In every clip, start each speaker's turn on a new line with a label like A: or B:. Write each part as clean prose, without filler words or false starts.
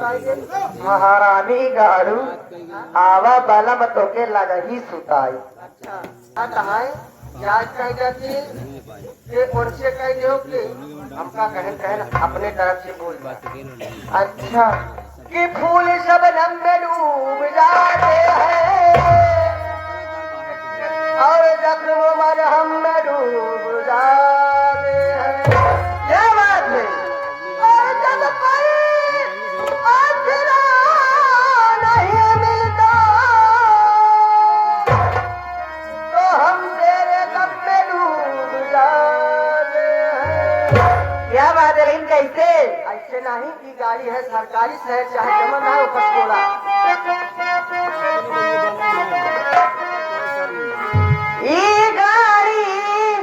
A: महारानी गाड़ू आवा बलम तो के लगही सुताई।
B: अच्छा कहा क्या कह जाती ये और से कह दो कि
A: हमका कहन अपने तरफ से बोल।
B: अच्छा कि फूल शबनम में डूब जाते हैं और जख्म मरहम में डूब जाते हैं। क्या बात है? और जब कोई आसरा नहीं मिलता तो हम तेरे गम में डूब जाते हैं।
A: क्या बात है? लेकिन कैसे?
B: ऐसे नहीं की गाड़ी है सरकारी शहर चाहे जमन है उपसकोला।
A: ई गाड़ी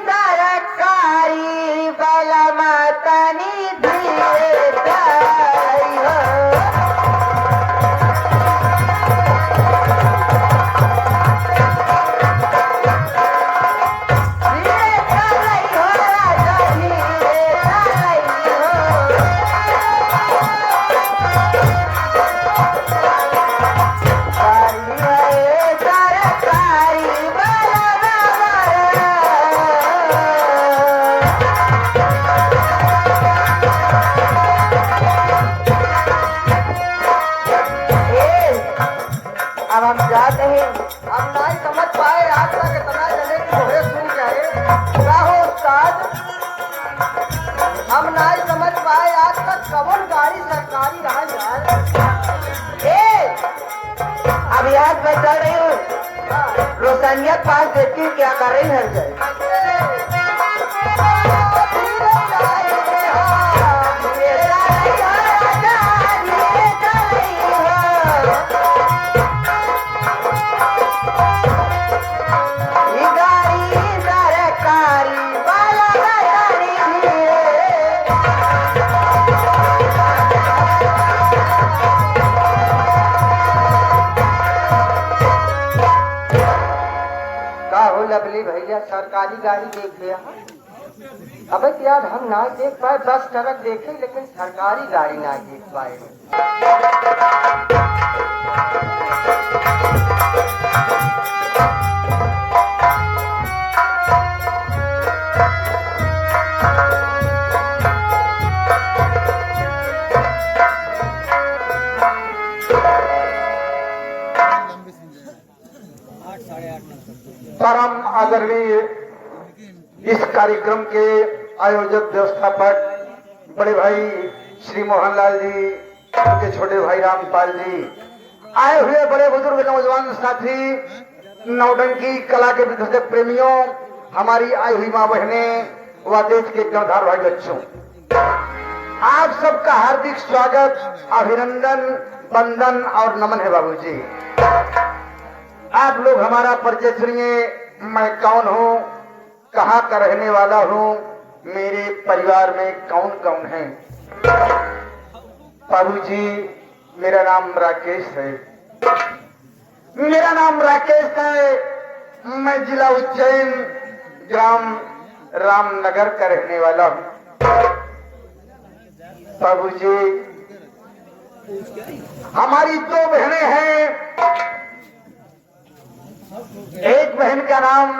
A: सरकारी बलम तनी धीरे चलाई हो। धीरे चलाई हो राजा, धीरे चलाई हो। गाड़ी है सरकारी बलम अब हम जाते हैं।
B: हम नहीं समझ पाए आज तक इतना चले कि मोहे सुन जाए। क्या हो उस्ताद? हम नहीं समझ पाए आज तक कौन गाड़ी सरकारी रहा यार।
A: अब याद मैं चल रही हूँ रोशनिया पास देखती क्या कर रही है जय।
B: लवली भैया सरकारी गाड़ी देख लिया। अबे यार हम ना देख पाए, बस ट्रक देखे लेकिन सरकारी गाड़ी ना देख पाए।
C: परम आदरणीय इस कार्यक्रम के आयोजक व्यवस्थापक बड़े भाई श्री मोहनलाल जी, उनके छोटे भाई रामपाल जी, आए हुए बड़े बुजुर्ग नौजवान साथी, नौटंकी कला के विकसित प्रेमियों, हमारी आई हुई माँ बहनें व देश के कर्णधार भाई बच्चों, आप सबका हार्दिक स्वागत, अभिनंदन, वंदन और नमन है बाबूजी। आप लोग हमारा परिचय सुनिए। मैं कौन हूँ, कहाँ का रहने वाला हूँ, मेरे परिवार में कौन कौन है। बाबूजी मेरा नाम राकेश है। मेरा नाम राकेश है। मैं जिला उज्जैन, ग्राम रामनगर का रहने वाला हूँ। बाबूजी हमारी दो बहनें हैं। एक बहन का नाम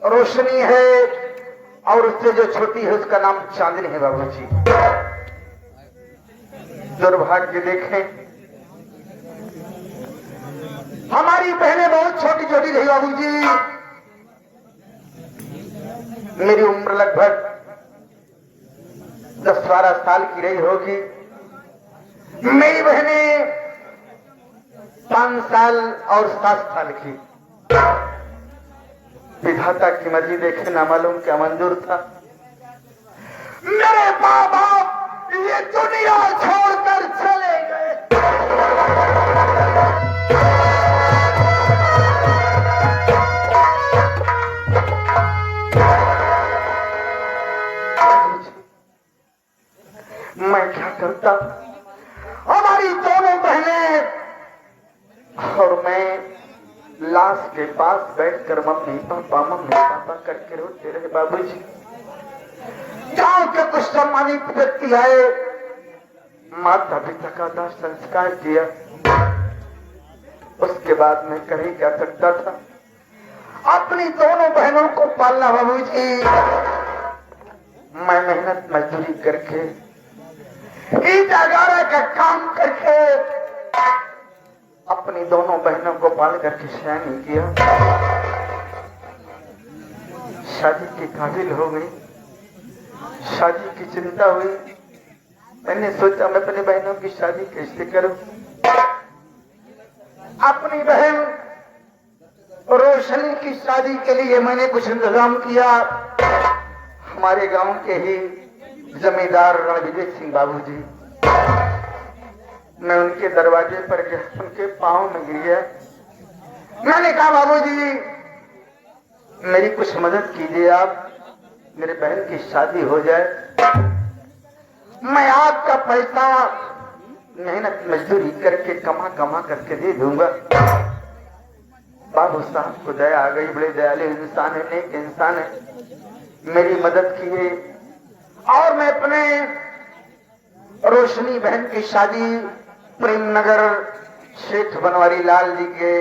C: रोशनी है और उससे जो छोटी है उसका नाम चांदनी है। बाबूजी दुर्भाग्य देखें, हमारी बहनें बहुत छोटी छोटी रही। बाबूजी मेरी उम्र लगभग 10-12 साल की रही होगी। मेरी बहनें 5 साल और 7 साल की। विधाता की मर्जी देखे, ना मालूम क्या मंजूर था। मेरे माँ बाप ये दुनिया छोड़कर चले गए। मैं क्या करता, हमारी दोनों बहनें और मैं लाश के पास बैठकर मम्मी पापा करके रोते रहे। बाबूजी गांव के कुछ सम्मानित व्यक्ति आए, माता पिता का दाह संस्कार किया। उसके बाद मैं कहीं क्या सकता था, अपनी दोनों बहनों को पालना। बाबूजी मैं मेहनत मजदूरी करके, ईटा गारा का काम करके अपनी दोनों बहनों को पाल करके सयानी किया। शादी की काबिल हो गई, शादी की चिंता हुई। मैंने सोचा मैं अपनी बहनों की शादी कैसे करूं। अपनी बहन रोशनी की शादी के लिए मैंने कुछ इंतजाम किया। हमारे गांव के ही जमींदार रणविजय सिंह बाबूजी, मैं उनके दरवाजे पर गया, उनके पांव में गिर गया। मैंने कहा बाबूजी मेरी कुछ मदद कीजिए आप, मेरे बहन की शादी हो जाए। मैं आपका पैसा मेहनत मजदूरी करके कमा कमा करके दे दूंगा। बाबू साहब को दया आ गई, बड़े दयालु इंसान है, नेक इंसान है। मेरी मदद किए और मैं अपने रोशनी बहन की शादी प्रेमनगर शेख बनवारी लाल जी के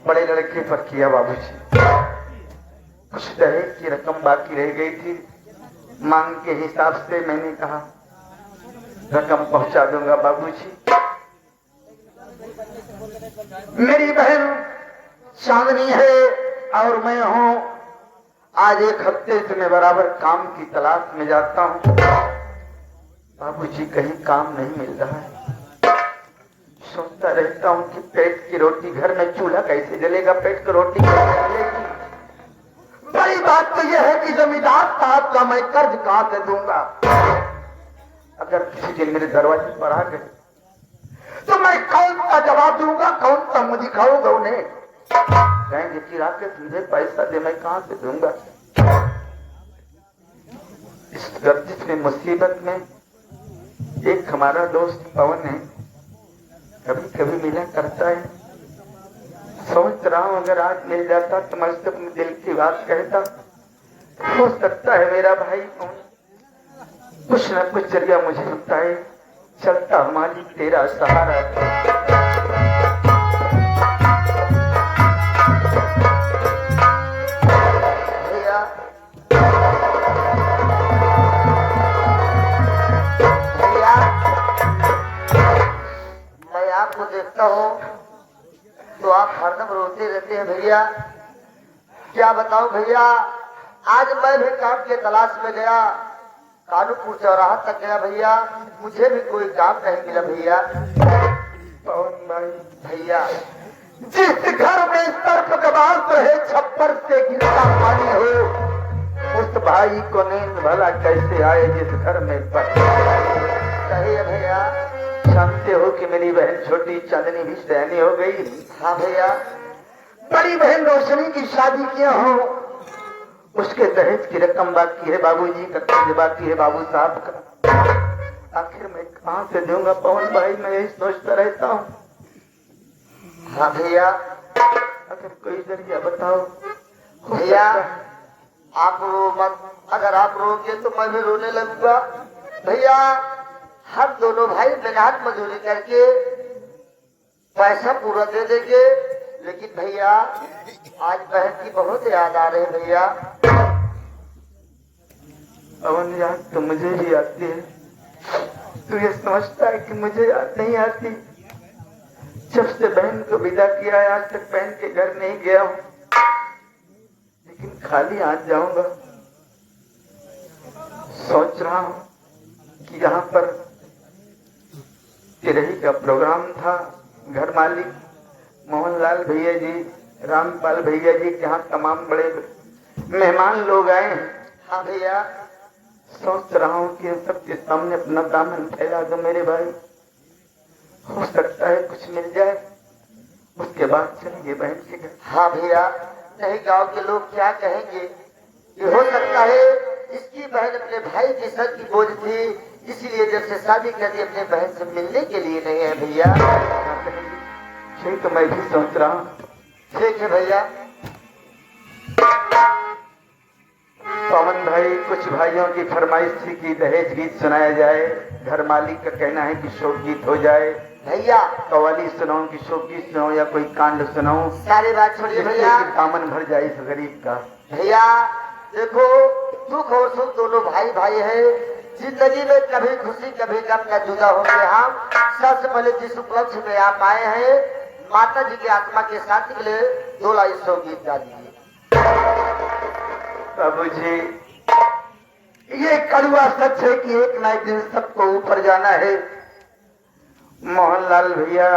C: बड़े लड़के पर किया। बाबूजी कुछ दहेज की रकम बाकी रह गई थी, मांग के हिसाब से मैंने कहा रकम पहुंचा दूंगा बाबूजी। मेरी बहन चांदनी है और मैं हूं। आज एक हफ्ते से मैं बराबर काम की तलाश में जाता हूं। बाबूजी कहीं काम नहीं मिल रहा है। सोचता रहता हूं कि पेट की रोटी, घर में चूल्हा कैसे जलेगा, पेट की रोटी कैसे जलेगी। बड़ी बात तो यह है कि जमींदार साहब का मैं कर्ज कहां से दूंगा। अगर किसी दिन मेरे दरवाजे पर आ गए तो मैं कौन सा जवाब दूंगा, कौन सा मुंह दिखाऊंगा उन्हें। कहेंगे कि राकेश मुझे पैसा दे, मैं कहां से दूंगा। इस गर्दिश में, मुसीबत में एक हमारा दोस्त पवन है, कभी कभी मिला करता है। सोच रहा हूं अगर आज मिल जाता तो मैं उससे अपने दिल की बात कहता। हो सकता है मेरा भाई कुछ न कुछ जरिया मुझे बताए। चलता मालिक तेरा सहारा।
B: भैया भैया मैं आपको देखता हूँ तो आप हरदम रोते रहते हैं भैया। क्या बताऊं भैया, आज मैं भी काम के तलाश में गया, कानूपुर चौराहा तक गया भैया, मुझे भी कोई काम नहीं मिला भैया।
C: पवन भाई
B: भैया
C: जिस घर में सर्प गवास रहे, छप्पर से गिरता पानी हो, उस भाई को नींद भला कैसे आए जिस घर में
B: सही है भैया।
C: जानते हो कि मेरी बहन छोटी चांदनी भी सयानी हो गई।
B: हाँ भैया।
C: बड़ी बहन रोशनी की शादी किया हो, उसके दहेज की रकम बाकी है, बाबूजी का कर्ज बाकी है, बाबू साहब का। आखिर मैं कहां से दूंगा पवन भाई, मैं यही सोचता रहता हूँ।
B: हाँ भैया।
C: अगर कोई जरिया बताओ।
B: भैया आप रो मत, अगर आप रोगे तो मैं भी रोने लगूंगा। भैया हम दोनों भाई मेहनत मजदूरी करके पैसा पूरा दे देंगे, लेकिन भैया आज बहन की बहुत याद आ रही है भैया।
C: पवन याद तो मुझे भी आती है, तू ये समझता है कि मुझे याद नहीं आती। जब से बहन को विदा किया है आज तक बहन के घर नहीं गया हूँ, लेकिन खाली आज जाऊंगा। सोच रहा हूँ कि यहाँ पर तिरही का प्रोग्राम था, घर मालिक मोहनलाल भैया जी, रामपाल भैया जी के यहाँ तमाम बड़े मेहमान लोग आए हैं।
B: हाँ भैया।
C: सोच रहा हूँ कि सबके सामने अपना दामन फैला दो मेरे भाई, हो सकता है कुछ मिल जाए, उसके बाद चलेंगे बहन के घर।
B: हाँ भैया, नहीं गांव के लोग क्या कहेंगे। ये हो सकता है इसकी बहन अपने भाई के सर की बोझ थी, इसीलिए जब से शादी कर दी अपने बहन से मिलने के लिए नहीं है भैया।
C: यही तो मैं भी सोच रहा हूँ।
B: ठीक है भैया।
C: पवन भाई कुछ कुछ भाइयों की फरमाइश थी कि दहेज गीत सुनाया जाए। घर मालिक का कहना है कि शोक गीत हो जाए।
A: भैया
C: कव्वाली सुनाऊं कि शोक गीत सुनाऊं या कोई कांड सुनाऊं,
A: सारी बात छोड़िए
C: जिससे
A: भैया।
C: कि दामन भर जाए इस गरीब का।
A: भैया देखो, दुख और सुख दोनों भाई भाई है। जिंदगी में कभी खुशी कभी गम का जुदा होंगे हम। सबसे पहले जिस उपलक्ष्य में आप आए हैं, माता जी की आत्मा के शांति के लिए 2 लाइन शोक गीत गा दीजिए।
C: बाबू जी, ये कड़वा सच है कि एक ना एक दिन सबको ऊपर जाना है। मोहनलाल भैया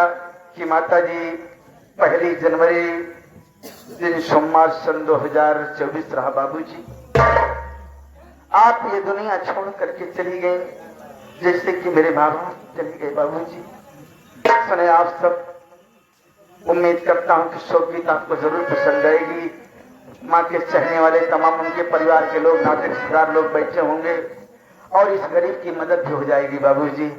C: की माता जी 1 जनवरी दिन सोमवार सन 2024 रहा। बाबूजी, आप ये दुनिया छोड़ करके चली गई, जैसे कि मेरे माँ बाप चले गए। बाबूजी सुने आप सब, उम्मीद करता हूँ कि शोक गीत आपको जरूर पसंद आएगी। माँ के चाहने वाले तमाम उनके परिवार के लोग, नाते रिश्तेदार लोग बैठे होंगे और इस गरीब की मदद भी हो जाएगी। बाबूजी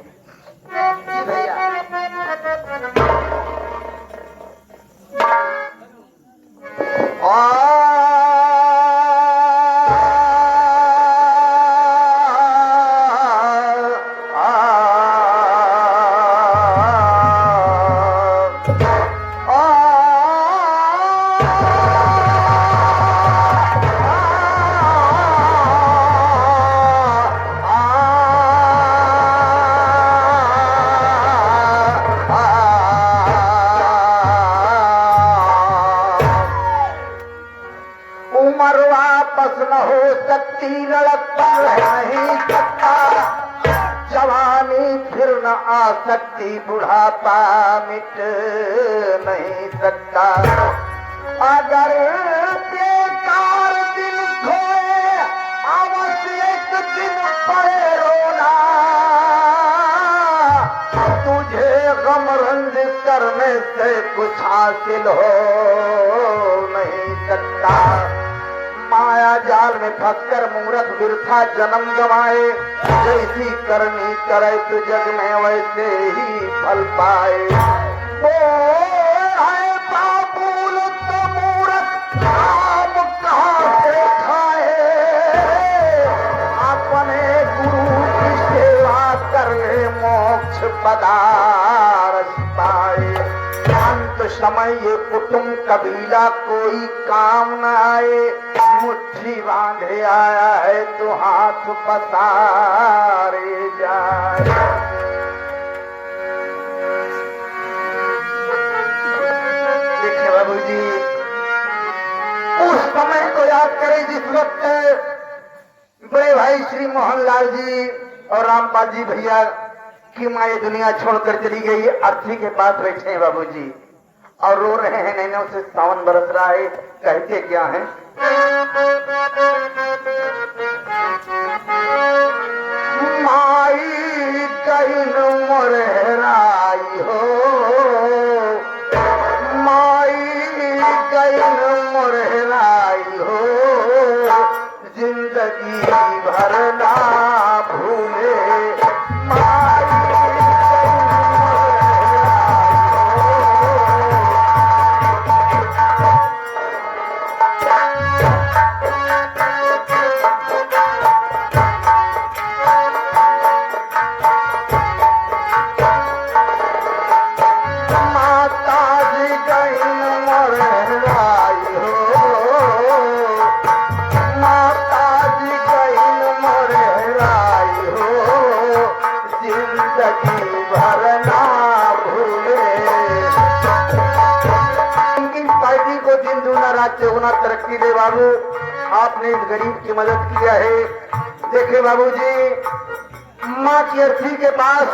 C: उम्र वापस न हो सकती, लड़कपन नहीं सकता, जवानी फिर न आ सकती, बुढ़ापा मिट नहीं सकता। अगर बेकार दिल खोए, अवश्य एक दिन पड़े रोना, तुझे गम रंजिश करने से कुछ हासिल हो नहीं सकता। माया जाल में फंसकर मूर्ख बिरथा जन्म गवाए, जैसी करनी करे तो जग में वैसे ही फल पाए। वो है बाबूल तो मूर्ख आम कहाँ से खाए, अपने गुरु की सेवा कर ले मोक्ष पदार्थ पाए। अंत समय ये कुटुंब कबीला कोई काम न आए, मुट्ठी बांधे आया है तो हाथ पसारे जाए। देखिए बाबूजी, उस समय को याद करें जिस वक्त बड़े भाई श्री मोहनलाल जी और रामपाल जी भैया की माँ ये दुनिया छोड़कर चली गई। अर्थी के पास बैठे हैं बाबूजी और रो रहे हैं, नैनों से सावन बरस रहा है। कहते क्या है? माई कहीं मोरहराई हो, माई कहीं मोरहराई हो, जिंदगी भर ना भूले। चौगुना तरक्की दे बाबू, आपने इस गरीब की मदद किया है। देखे बाबूजी, माँ की अर्थी के पास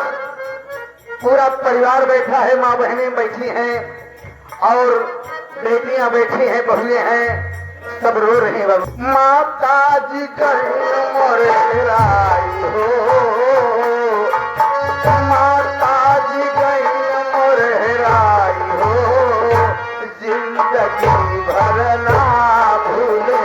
C: पूरा परिवार बैठा है, माँ बहनें बैठी हैं और बेटियां बैठी हैं, बहुएं हैं, सब रो रहे हैं बाबू। माता जी कहीं मोरहराई हो, माता जी कहीं मोरहराई हो, जिंदगी भर ना भूले।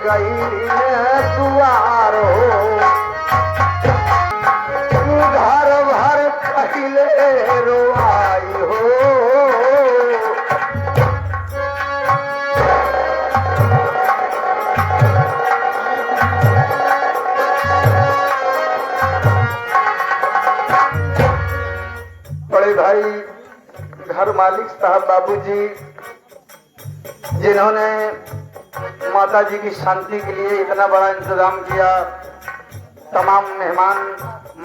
C: गई दुआर हो, घर भर पहले रोआई हो। बड़े भाई घर मालिक साहब बाबूजी, जिन्होंने माता जी की शांति के लिए इतना बड़ा इंतजाम किया, तमाम मेहमान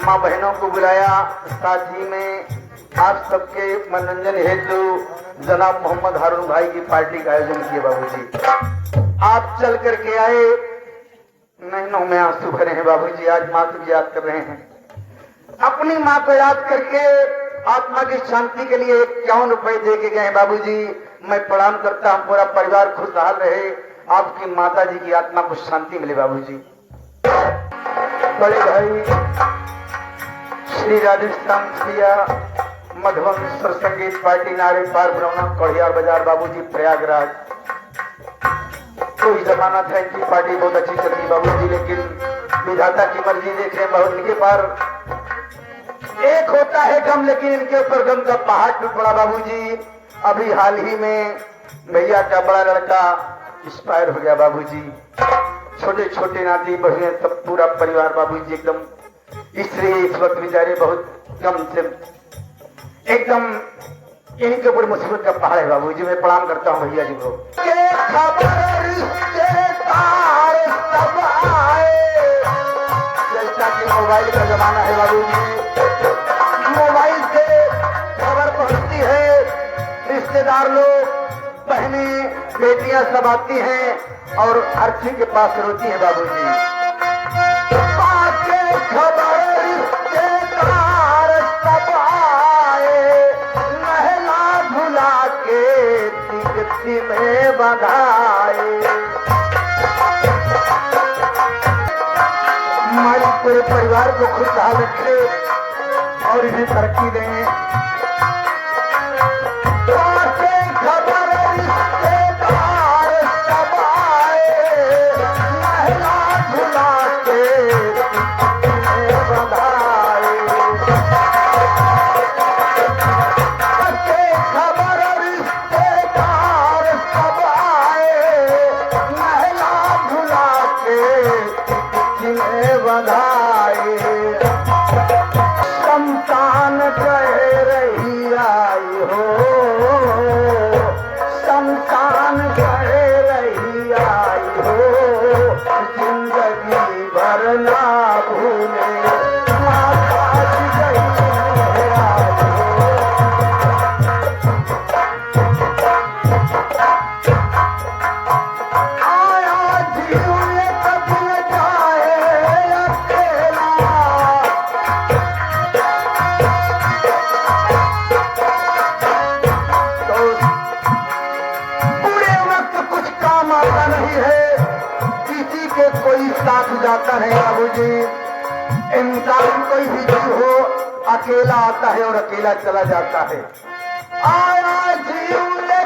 C: माँ बहनों को बुलाया, साथ ही में आप सबके मनोरंजन हेतु जनाब मोहम्मद हारून भाई की पार्टी का आयोजन किया। बाबूजी आप चल करके आए, नैनों में आंसू भरे हैं बाबूजी, आज माँ को याद कर रहे हैं। अपनी माँ को याद करके आत्मा की शांति के लिए 51 रुपए दे के गए बाबूजी। मैं प्रणाम करता हूँ, पूरा परिवार खुशहाल रहे, आपकी माता जी की आत्मा को शांति मिले बाबूजी। बड़े भाई श्री राजस्थान सिया मधुबन स्वर संगीत पार्टी नारे पार ब्रह्मा कड़ियार बाजार बाबूजी प्रयागराज। कोई जमाना था इनकी पार्टी बहुत अच्छी चलती बाबूजी, लेकिन विधाता की मर्जी देखें बहुत इनके पार एक होता है गम, लेकिन इनके ऊपर गम का पहाड़ टूट पड़ा बाबूजी। अभी हाल ही में भैया का बड़ा लड़का एक्सपायर हो गया बाबूजी। छोटे छोटे नाती बहुएं सब पूरा परिवार बाबूजी एकदम, इसलिए इस वक्त बेचारे बहुत गम से एकदम इनके ऊपर मुसीबत का पहाड़ है बाबूजी। मैं प्रणाम करता हूँ भैया जी को। जैसा कि मोबाइल का जमाना है बाबूजी, मोबाइल से खबर पहुंचती है, रिश्तेदार लोग, बहने बेटियां सब आती हैं और अर्थी के पास रोती है बाबूजी। खबर रिश्तेदार सब आए, नहला धुला के तिगती में बंधाए। हमारे पूरे परिवार को खुशहाल रखे और इन्हें तरक्की दें। खबर रिश्तेदार सब आए, नहला धुला के बंधाए। खबर रिश्तेदार सब आए, नहला धुला के बंधाए। शमशान कह रही आई हो, शमशान कह रही आई हो, जिंदगी भर ना भूले माता जी गई आई हो। आया जीवन कभी न जाए अकेला, साथ जाता है बाबूजी। इंसान कोई भी जीव हो, अकेला आता है और अकेला चला जाता है। आया जीव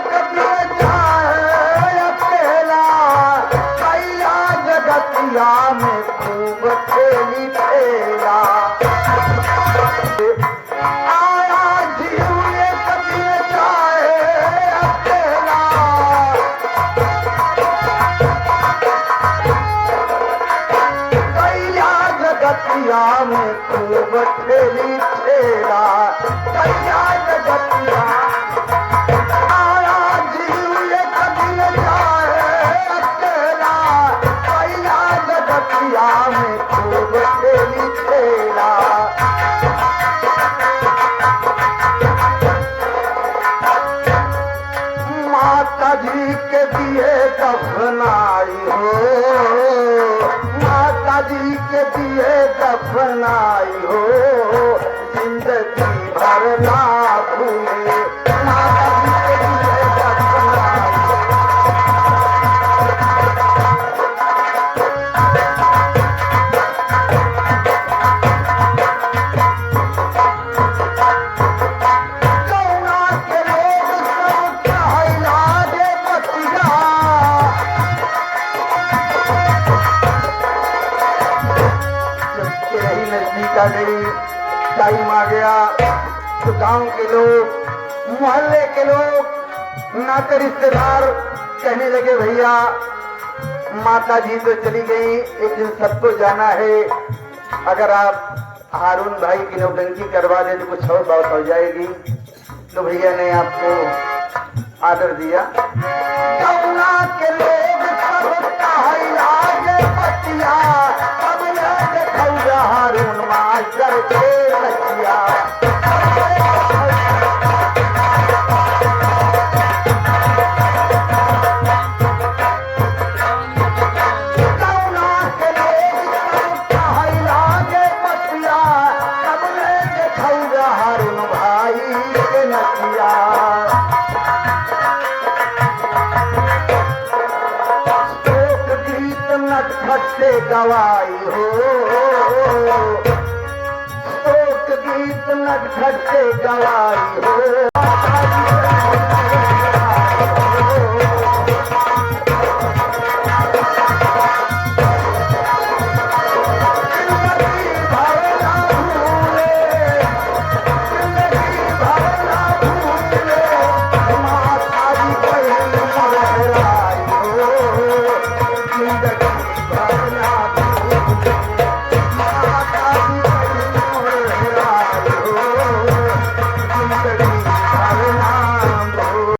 C: कभी जाए अकेला, कैया जगतिया में खूब खेली खेला। आया जीव कभी जाए अकेला, जगतिया में खूब खेली खेला। कैया जगतिया आया जीव ये कभी न जाए अकेला, कैया जगतिया में खूब खेली खेला। माता जी के दिए दफनाई हो, माता जी के दिए दफनाई हो, जिंदगी भर ना भूले माता जी के दिए दफनाई हो। कौना के लोग सब कहला दे बतिया, रात आ गई, टाइम आ गया तो गांव के लोग, मोहल्ले के लोग, नाते रिश्तेदार कहने लगे भैया माता जी तो चली गई, एक दिन सबको जाना है, अगर आप हारून भाई की नौटंकी करवा दे तो कुछ और बात हो जाएगी। तो भैया ने आपको आदर दिया। कौना के लोग सब कहला ये बतिया, अब न देखौगा हारून मास्टर के बतिया। कौना के लोग सब कहला ये बतिया, अब न देखौगा हारून भाई के नतिया। नटखट से गवाई हो, शोक गीत नटखट से गवाई हो।